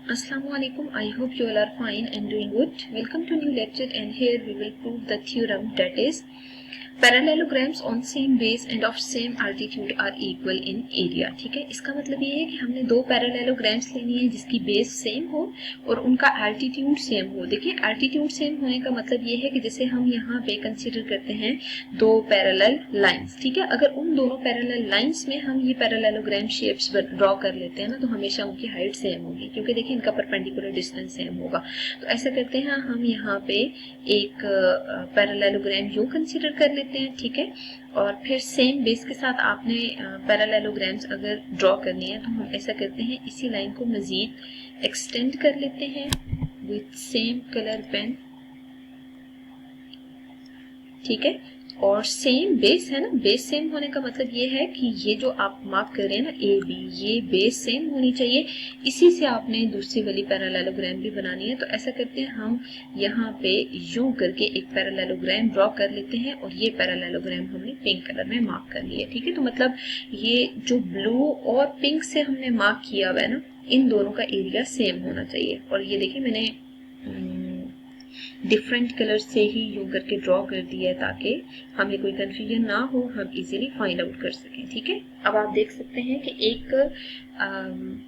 Assalamualaikum. I hope you all are fine and doing good. Welcome to new lecture, and here we will prove the theorem that is parallelograms on same base and of same altitude are equal in area. ठीक है, इसका मतलब ये है कि हमने दो parallelograms लेनी है जिसकी बेस सेम हो और उनका एल्टीट्यूड सेम हो। देखिए, एल्टीट्यूड सेम होने का मतलब ये है कि जैसे हम यहाँ पे कंसीडर करते हैं दो पैरेलल लाइंस। ठीक है, अगर उन दोनों पैरेलल लाइंस में हम ये पैरेललोग्राम शेप्स ड्रॉ कर लेते हैं ना, तो हमेशा उनकी हाइट सेम होगी, क्योंकि देखिए इनका परपेंडिकुलर डिस्टेंस सेम होगा। तो ऐसा करते हैं, हम यहाँ पे एक पैरेललोग्राम यूं कंसीडर कर लेते हैं। ठीक है, और फिर सेम बेस के साथ आपने पैरेललोग्राम्स अगर ड्रॉ करनी है तो हम ऐसा करते हैं, इसी लाइन को मजीद एक्सटेंड कर लेते हैं विथ सेम कलर पेन। ठीक है, और सेम बेस है ना, बेस सेम होने का मतलब ये है कि ये जो आप मार्क कर रहे हैं ना ए बी, ये बेस सेम होनी चाहिए। इसी से आपने दूसरी वाली पैरेललोग्राम भी बनानी है। तो ऐसा करते हैं, हम यहाँ पे यूं करके एक पैरेललोग्राम ड्रॉ कर लेते हैं और ये पैरेललोग्राम हमने पिंक कलर में मार्क कर लिया। ठीक है, तो मतलब ये जो ब्लू और पिंक से हमने मार्क किया हुआ है ना, इन दोनों का एरिया सेम होना चाहिए। और ये देखिए मैंने डिफरेंट कलर से ही यूं करके ड्रॉ कर दिया है ताकि हमें कोई कंफ्यूजन ना हो, हम इजीली फाइंड आउट कर सकें। ठीक है, अब आप देख सकते हैं कि एक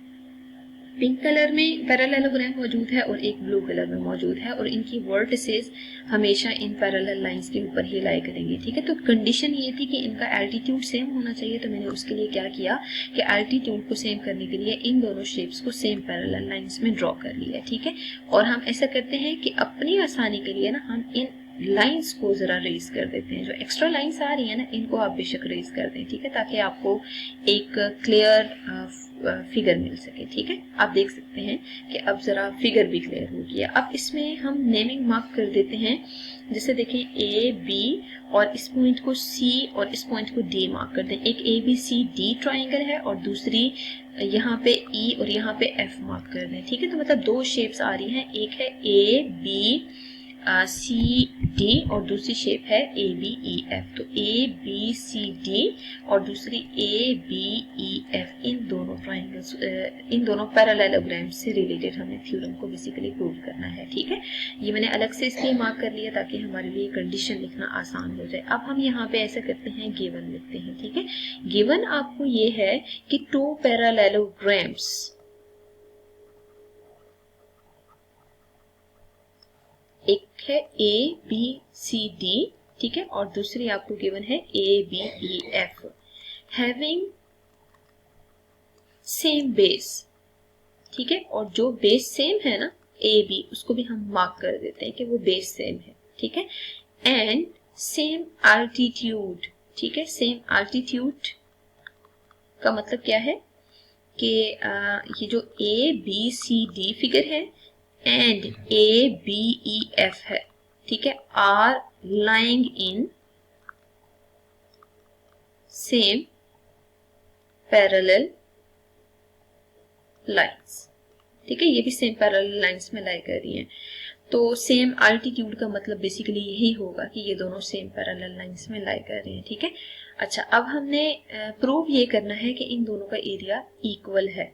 पिंक कलर में पैरेललोग्राम मौजूद है और एक ब्लू कलर में मौजूद है, और इनकी वर्टिसेस हमेशा इन पैरेलल लाइंस के ऊपर ही लाई करेंगे। ठीक है, तो कंडीशन ये थी कि इनका एल्टीट्यूड सेम होना चाहिए। तो मैंने उसके लिए क्या किया कि एल्टीट्यूड को सेम करने के लिए इन दोनों शेप्स को सेम पैरेलल लाइंस में ड्रॉ कर लिया। ठीक है, और हम ऐसा करते हैं कि अपनी आसानी के लिए ना हम इन लाइंस को जरा रेज कर देते हैं। जो एक्स्ट्रा लाइंस आ रही है ना, इनको आप बेशक रेज कर दें। ठीक है, ताकि आपको एक क्लियर फिगर मिल सके। ठीक है, आप देख सकते हैं कि अब जरा फिगर भी क्लियर हो गया। अब इसमें हम नेमिंग मार्क कर देते हैं, जैसे देखें ए बी, और इस पॉइंट को सी और इस पॉइंट को डी मार्क कर दें। एक A B C D triangle है और दूसरी यहाँ पे ई और यहाँ पे एफ मार्क कर दें। ठीक है, तो मतलब दो शेप्स आ रही हैं, एक है ए बी सी डी और दूसरी शेप है ए बी ई एफ। तो ए बी सी डी और दूसरी ए बी ई एफ, इन दोनों ट्राइंगल्स, इन दोनों पैरेललोग्राम से रिलेटेड हमें थ्योरम को बेसिकली प्रूव करना है। ठीक है, ये मैंने अलग से इसलिए मार्क कर लिया ताकि हमारे लिए कंडीशन लिखना आसान हो जाए। अब हम यहाँ पे ऐसा करते हैं, गिवन लिखते हैं। ठीक है, गिवन आपको ये है कि टू पैरेललोग्राम्स एक है ए बी सी डी, ठीक है, और दूसरी आपको गिवन है A B E F, having same base. ठीक है, और जो बेस सेम है ना ए बी, उसको भी हम मार्क कर देते हैं कि वो बेस सेम है। ठीक है, एंड सेम एल्टीट्यूड। ठीक है, सेम एल्टीट्यूड का मतलब क्या है कि ये जो A B C D figure है and A B E F है, ठीक है, are lying in same parallel lines. ठीक है, ये भी सेम पैरेलल लाइंस में लाई कर रही हैं। तो सेम एल्टीट्यूड का मतलब बेसिकली यही होगा कि ये दोनों सेम पैरेलल लाइंस में लाई कर रही हैं। ठीक है, अच्छा, अब हमने प्रूव ये करना है कि इन दोनों का एरिया इक्वल है।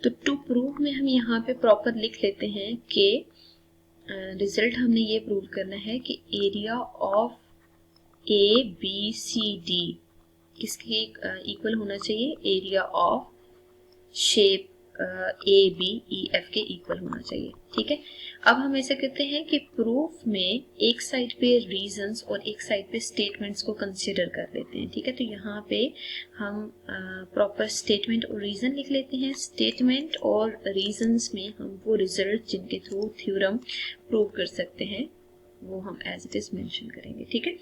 तो टू प्रूव में हम यहाँ पे प्रॉपर लिख लेते हैं कि रिजल्ट हमने ये प्रूव करना है कि area of A B C D किसके इक्वल होना चाहिए, area of shape A B E F के इक्वल होना चाहिए। ठीक है, अब हम ऐसा करते हैं कि प्रूफ में एक साइड पे रीजंस और एक साइड पे स्टेटमेंट्स को कंसिडर कर लेते हैं। ठीक है, तो यहाँ पे हम प्रॉपर स्टेटमेंट और रीजन लिख लेते हैं। स्टेटमेंट और रीजंस में हम वो रिजल्ट जिनके थ्रू थ्योरम प्रूव कर सकते हैं वो हम एज इट इज मेंशन करेंगे। ठीक है,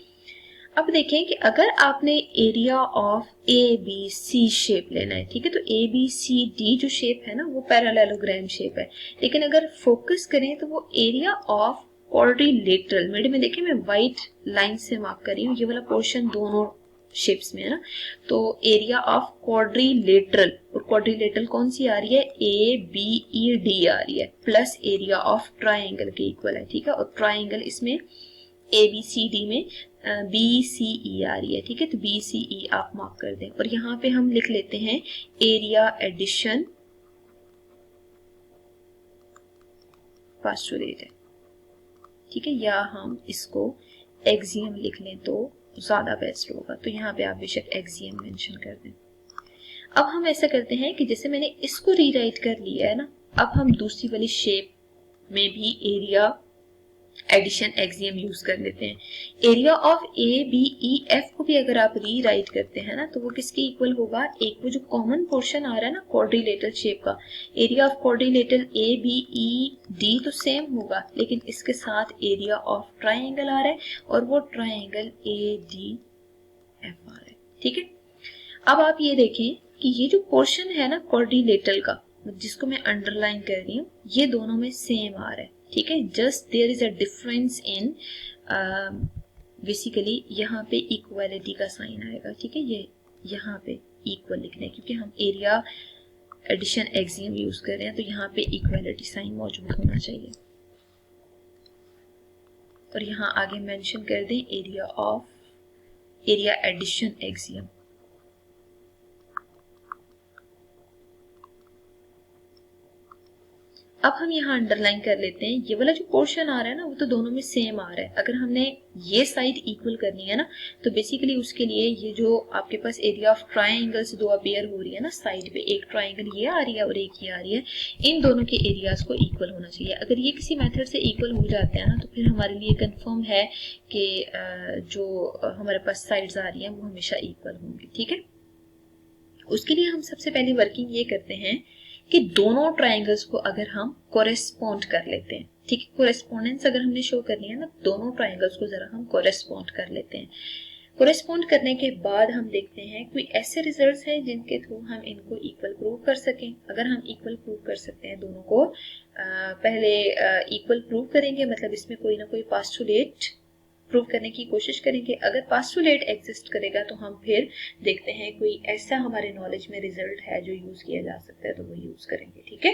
अब देखें कि अगर आपने area of A B C shape लेना है, ठीक है, तो ए बी सी डी जो शेप है ना वो पैरेललोग्राम शेप है, लेकिन अगर फोकस करें तो वो एरिया ऑफ क्वाड्रिलेटरल, मिड में देखिए मैं व्हाइट लाइन से मार्क कर रही हूँ, ये वाला पोर्शन दोनों शेप्स में है ना, तो एरिया ऑफ क्वाड्रिलेटरल, और क्वाड्रिलेटरल कौन सी आ रही है, ए बी ई डी आ रही है, प्लस एरिया ऑफ ट्राइंगल के इक्वल है। ठीक है, और ट्राइंगल इसमें ए बी सी डी में बी सी ई आ रही है। ठीक है, तो बी सी ई आप मार्क कर दें, और यहाँ पे हम लिख लेते हैं एरिया एडिशन पास्टुलेट है, ठीक है, या हम इसको एक्सियम लिख लें तो ज्यादा बेस्ट होगा। तो यहाँ पे आप बेशक एक्सियम मेंशन कर दें। अब हम ऐसा करते हैं कि जैसे मैंने इसको रीराइट कर लिया है ना, अब हम दूसरी वाली शेप में भी एरिया एडिशन एक्सियम यूज कर लेते हैं। Area of A B E F को भी अगर आप रीराइट करते हैं ना तो वो किसके इक्वल होगा, एक वो जो कॉमन पोर्शन आ रहा है ना क्वाड्रिलेटरल शेप का, area of quadrilateral A B E D तो सेम होगा, लेकिन इसके साथ एरिया ऑफ ट्राइंगल आ रहा है और वो ट्राइंगल ए डी एफ आ रहा है, ठीक है। अब आप ये देखें कि ये जो पोर्शन है ना क्वाड्रिलेटरल का, जिसको मैं अंडरलाइन कर रही हूँ, ये दोनों में सेम आ रहा है, ठीक है। Just there is a difference in basically यहाँ पे इक्वालिटी का साइन आएगा, ठीक है, ये यहाँ पे इक्वल लिखना है क्योंकि हम एरिया एडिशन एक्सियम यूज कर रहे हैं, तो यहाँ पे इक्वालिटी साइन मौजूद होना चाहिए। और यहाँ आगे मेंशन कर दें एरिया एडिशन एक्सियम। अब हम यहाँ अंडरलाइन कर लेते हैं, ये वाला जो पोर्शन आ रहा है ना वो तो दोनों में सेम आ रहा है। अगर हमने ये साइड इक्वल करनी है ना तो बेसिकली उसके लिए ये जो आपके पास एरिया ऑफ ट्राइंगल्स दो अपीयर हो रही है ना साइड पे, एक ट्राइंगल ये आ रही है और एक ये आ रही है, इन दोनों के एरियाज को इक्वल होना चाहिए। अगर ये किसी मेथड से इक्वल हो जाते हैं ना तो फिर हमारे लिए कंफर्म है कि जो हमारे पास साइड्स आ रही है वो हमेशा इक्वल होंगी, ठीक है। उसके लिए हम सबसे पहले वर्किंग ये करते हैं कि दोनों ट्राइंगल्स को अगर हम कोरेस्पॉन्ड कर लेते हैं, ठीक है, कोरेस्पॉन्डेंस अगर हमने शो करनी है ना, दोनों ट्राइंगल्स को जरा हम कोरेस्पॉन्ड कर लेते हैं। कोरेस्पॉन्ड करने के बाद हम देखते हैं कोई ऐसे रिजल्ट्स हैं जिनके थ्रू हम इनको इक्वल प्रूव कर सकें। अगर हम इक्वल प्रूव कर सकते हैं दोनों को, पहले इक्वल प्रूव करेंगे, मतलब इसमें कोई ना कोई पास्टुलेट प्रूव करने की कोशिश करेंगे। अगर पास्टुलेट एग्जिस्ट करेगा तो हम फिर देखते हैं कोई ऐसा हमारे नॉलेज में रिजल्ट है जो यूज किया जा सकता है तो वो यूज करेंगे, ठीक है।